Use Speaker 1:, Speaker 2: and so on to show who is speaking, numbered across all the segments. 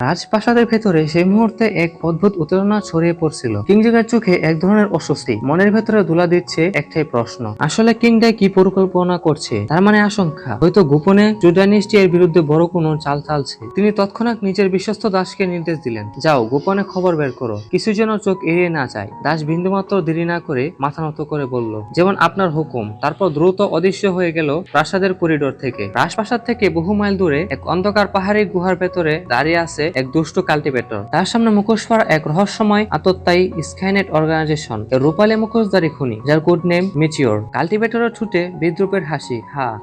Speaker 1: রাজপ্রাসাদের ভেতরে সেই মুহূর্তে এক অদ্ভুত উত্তেজনা ছড়িয়ে পড়ছিল। কিংজের চোখে এক ধরনের অস্বস্তি, মনের ভেতরে দোলা দিচ্ছে একটাই প্রশ্ন, আসলে কিংডাই কি পরিকল্পনা করছে? তার মানে আশঙ্কা, হয়তো গোপনে জুডাইনিস্টি এর বিরুদ্ধে বড় কোনো চাল চালছে। তিনি তৎক্ষণাৎ নিজের বিশ্বস্ত দাসকে নির্দেশ দিলেন, যাও গোপনে খবর বের করো, কিছু যেন চোখ এড়িয়ে না যায়। দাস বিন্দুমাত্র দেরি না করে মাথা নত করে বলল, যেমন আপনার হুকুম। তারপর দ্রুত অদৃশ্য হয়ে গেল প্রাসাদের করিডোর থেকে। রাজপ্রাসাদ থেকে বহু মাইল দূরে এক অন্ধকার পাহাড়ি গুহার ভেতরে দাঁড়িয়ে আছে এক দুষ্ট কাল্টিভেটর। তার সামনে মুখোশ পরা এক রহস্যময় আততায়ী স্কাইনেট অর্গানাইজেশন এর রূপালী মুখোশধারী খুনি, যার কোড নেম মিচিওর। কাল্টিভেটরের ঠোঁটে বিদ্রুপের হাসি।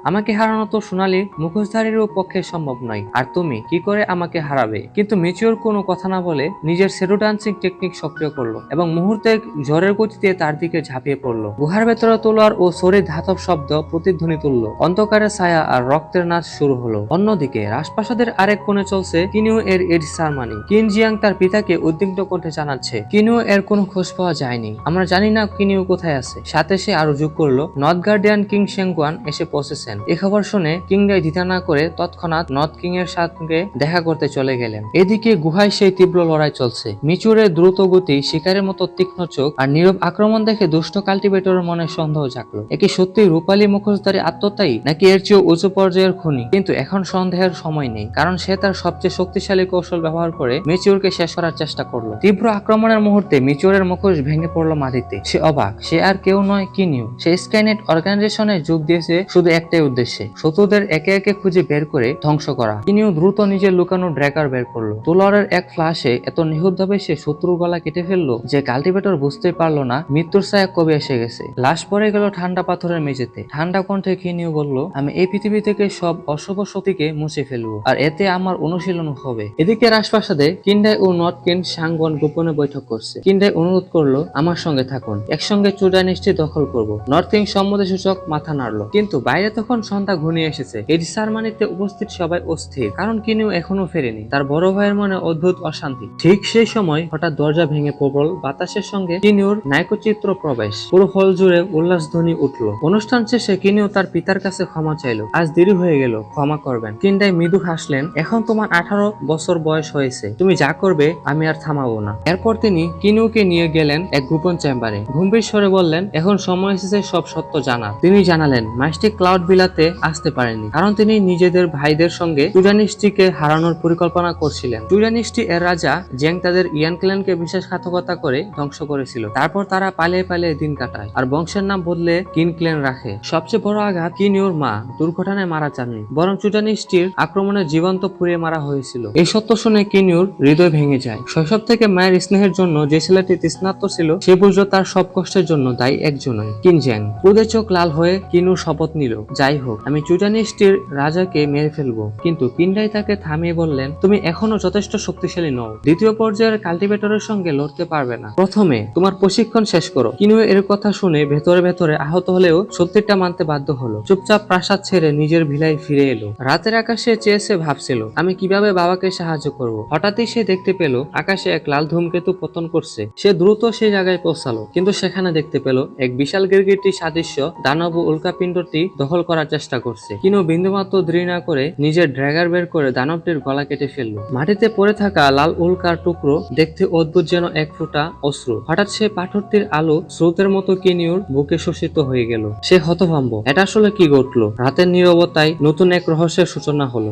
Speaker 1: আমাকে হারানো তো সোনালী মুখোশধারীরও পক্ষে সম্ভব নয়, আর তুমি কি করে আমাকে হারাবে? কিন্তু মিচিওর কোনো কথা না বলে নিজের সেরোডান্সিং টেকনিক সক্রিয় করলো এবং মুহূর্তে ঝড়ের গতিতে তার দিকে ঝাঁপিয়ে পড়লো। গুহার ভেতরে তলোয়ার ও ছড়ির ধাতব শব্দ প্রতিধ্বনি তুললো। অন্ধকারের ছায়া আর রক্তের নাচ শুরু হলো। অন্যদিকে রাজপ্রাসাদের আরেক কোণে চলছে কিনিউ এর সারমানি। কিন জিয়াং তার পিতাকে উদ্বিগ্ন কণ্ঠে জানাচ্ছে, কিনিউ এর কোনো খোঁজ পাওয়া যায়নি। আমরা জানি না কিনিউ কোথায় আছে। সাথে সে আরো যোগ করলো, নর্থ গার্ডিয়ান কিং শেংগুয়ান এসে পৌঁছেছেন। এই খবর শুনে কিংডাই দ্বিধা না করে তৎক্ষণাৎ নর্থ কিং এর সঙ্গে দেখা করতে চলে গেলেন। এদিকে গুহায় সেই তীব্র লড়াই চলছে। মিচুরের দ্রুত গতি, শিকারের মতো তীক্ষ্ণ চোখ আর নীরব আক্রমণ দেখে দুষ্ট কাল্টিভেটরের মনে সন্দেহ জাগলো। একে সত্যি রূপালী মুখোশধারী আত্মতায়ী, নাকি এর চেয়েও উঁচু পর্যায়ের খুনি? কিন্তু এখন সন্দেহের সময় নেই, কারণ সে তার সবচেয়ে শক্তিশালী কৌশল ব্যবহার করে মিচিওরকে শেষ করার চেষ্টা করলো। তীব্র আক্রমণের মুহূর্তে মিচিওরের মুখোশ ভেঙে পড়লো মাটিতে। সে অবাক, সে আর কেউ নয়, কিনিউ। সে স্কাইনেট অর্গানাইজেশনে যোগ দিয়েছে শুধু একটাই উদ্দেশ্যে, শত্রুদের একে একে খুঁজে বের করে ধ্বংস করা। কিনিউ দ্রুত নিজের লুকানো ড্র্যাগার বের করলো। তলোয়ারের এক ফ্লাশে এত নিখুঁতভাবে সে শত্রুর গলা কেটে ফেললো যে কাল্টিভেটর বুঝতেই পারলো না মৃত্যুর ছায়া কবে এসে গেছে। লাশ পড়ে গেল ঠান্ডা পাথরের মেঝেতে। ঠান্ডা কণ্ঠে কিনিউ বলল, আমি এই পৃথিবী থেকে সব অশুভ শক্তিকে মুছে ফেলবো, আর এতে আমার অনুশীলন হবে। এদিকে রাজপ্রাসাদে কিন্ডাই ও নর্থ কিং শাংগন গোপনে বৈঠক করছে। কিন্ডাই অনুরোধ করলো, আমার সঙ্গে থাকুন, একসঙ্গে চুডাইনিস্টি দখল করব। নর্থ কিং সম্মতিসূচক মাথা নাড়লো। কিন্তু বাইরে তখন সন্ধ্যা ঘনিয়ে এসেছে। এই সারমানিতে উপস্থিত সবাই অস্থির, কারণ কিনিউ এখনো ফেরেনি। তার বড় ভাইয়ের মনে অদ্ভুত অশান্তি। ঠিক সেই সময় হঠাৎ দরজা ভেঙে প্রবল বাতাসের সঙ্গে কিনিউর নায়কচিত্র প্রবেশ। পুরো হল জুড়ে উল্লাস ধ্বনি উঠলো। অনুষ্ঠান শেষে কিনিউ তার পিতার কাছে ক্ষমা চাইলো। আজ দেরি হয়ে গেল, ক্ষমা করবেন। কিন্ডাই মৃদু হাসলেন, এখন তোমার 18 বছর বয়স হয়েছে, তুমি যা করবে আমি আর থামাবো না। এরপর তিনি কিনিউকে নিয়ে গেলেন এক গোপন চেম্বারে। গম্ভীর স্বরে বললেন, এখন সময় এসেছে সব সত্য জানার। তিনি জানালেন, মাইস্টি ক্লাউড বিলাতে আসতে পারেনি, কারণ তিনি নিজেদের ভাইদের সঙ্গে চুডাইনিস্টিকে হারানোর পরিকল্পনা করছিলেন। চুডাইনিস্টি এর রাজা জেং তাদের ইয়ান ক্ল্যানকে বিশ্বাসঘাতকতা করে ধ্বংস করেছিল। তারপর তারা পালিয়ে পালিয়ে দিন কাটায় আর বংশের নাম বদলে কিন ক্ল্যান রাখে। সবচেয়ে বড় আঘাত, কিনিউর মা দুর্ঘটনায় মারা যাননি, বরং চুডাইনিস্টির আক্রমণে জীবন্ত পুড়িয়ে মারা হয়েছিল। এই সত্য শুনে কিনিউর হৃদয় ভেঙে যায়। শৈশব থেকে মায়ের স্নেহের জন্য যে ছেলেটি তৃষ্ণার্ত ছিল, সে বুঝলো তার সব কষ্টের জন্য দায়ী একজনই, কিন জিয়াং। ক্রোধে চোখ লাল হয়ে কিনিউ শপথ নিল, যাই হোক আমি চুডাইনিস্টির রাজাকে মেরে ফেলবো। কিন্তু কিন্ডাই তাকে থামিয়ে বললেন, তুমি এখনো যথেষ্ট শক্তিশালী নও, দ্বিতীয় পর্যায়ের কাল্টিভেটরের সঙ্গে লড়তে পারবে না, প্রথমে তোমার প্রশিক্ষণ শেষ করো। কিনিউ এর কথা শুনে ভেতরে ভেতরে আহত হলেও সত্যিটা মানতে বাধ্য হলো। চুপচাপ প্রাসাদ ছেড়ে নিজের ভিলায় ফিরে এলো। রাতের আকাশে চেয়েছে ভাবছিল, আমি কিভাবে বাবাকে সাহায্য করব। হঠাৎই সে দেখতে পেল আকাশে এক লাল ধূমকেতু পতন করছে। সে দ্রুত সেই জায়গায় পৌঁছালো, কিন্তু সেখানে দেখতে পেল এক বিশাল গিরগিটি সাদৃশ্য দানব উল্কাপিণ্ডটি দখল করার চেষ্টা করছে। কিনিউ বিন্দুমাত্র দেরি না করে নিজের ড্র্যাগার বের করে দানবটির গলা কেটে ফেললো। মাটিতে পড়ে থাকা লাল উল্কার টুকরো দেখতে অদ্ভুত, যেন এক ফোঁটা অশ্রু। হঠাৎ সে পাথরটির আলো স্রোতের মতো কিনিউর বুকে শোষিত হয়ে গেল। সে হতভম্ব, এটা আসলে কি ঘটলো? রাতের নীরবতায় নতুন এক রহস্যের সূচনা হলো।